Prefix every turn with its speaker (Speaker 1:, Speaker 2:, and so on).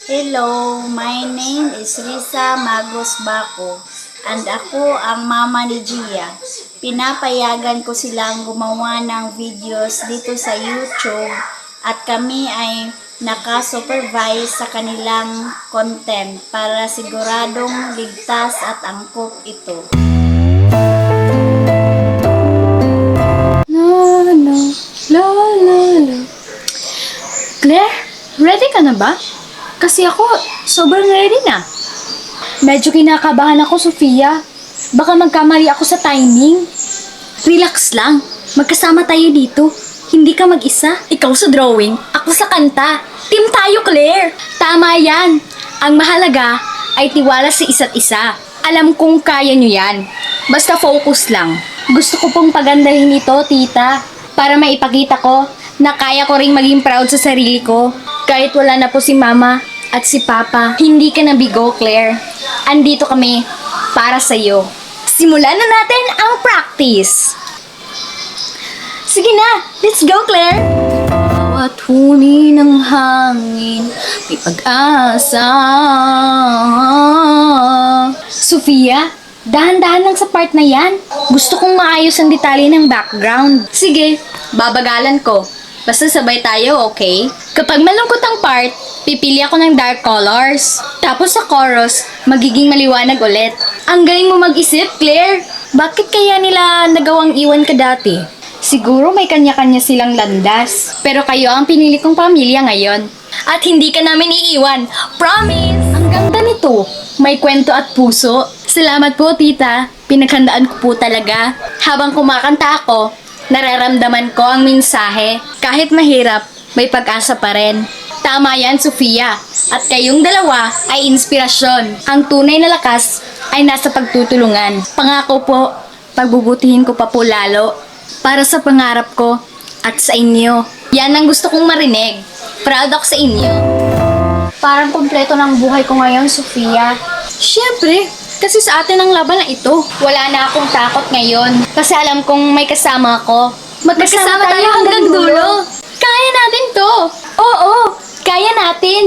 Speaker 1: Hello, my name is Risa Magos Baco and ako ang mama ni Gia. Pinapayagan ko silang gumawa ng videos dito sa YouTube at kami ay naka-supervise sa kanilang content para siguradong ligtas at angkop ito.
Speaker 2: Claire, ready ka na ba? Kasi ako, sobrang ready na. Medyo kinakabahan ako, Sofia. Baka magkamali ako sa timing. Relax lang. Magkasama tayo dito. Hindi ka mag-isa. Ikaw sa drawing, ako sa kanta. Team tayo, Claire. Tama yan. Ang mahalaga ay tiwala sa isa't isa. Alam kong kaya nyo yan. Basta focus lang. Gusto ko pong pagandahin ito, tita. Para maipakita ko na kaya ko ring maging proud sa sarili ko. Kahit wala na po si mama at si papa. Hindi ka nabigo, Claire. Andito kami para sa'yo. Simulan na natin ang practice. Sige na, let's go, Claire! Bawat huni ng hangin, may pag-asa. Sofia, dahan-dahan lang sa part na yan. Gusto kong maayos ang detalye ng background. Sige, babagalan ko. Basta sabay tayo, okay? Kapag malungkot ang part, pipili ako ng dark colors. Tapos sa chorus, magiging maliwanag ulit. Ang galing mo mag-isip, Claire! Bakit kaya nila nagawang iwan ka dati? Siguro may kanya-kanya silang landas. Pero kayo ang pinili kong pamilya ngayon. At hindi ka namin iiwan. Promise! Ang ganda nito. May kwento at puso. Salamat po, tita. Pinaghandaan ko po talaga. Habang kumakanta ako, nararamdaman ko ang mensahe. Kahit mahirap, may pag-asa pa rin. Tama yan, Sofia. At kayong dalawa ay inspirasyon. Ang tunay na lakas ay nasa pagtutulungan. Pangako po, pagbubutihin ko pa po lalo para sa pangarap ko at sa inyo. Yan ang gusto kong marinig. Proud ako sa inyo. Parang kumpleto ng buhay ko ngayon, Sofia. Siyempre, kasi sa atin ang laban na ito. Wala na akong takot ngayon. Kasi alam kong may kasama ako. Magkasama tayo hanggang dulo. Kaya natin to. Oo, kaya natin.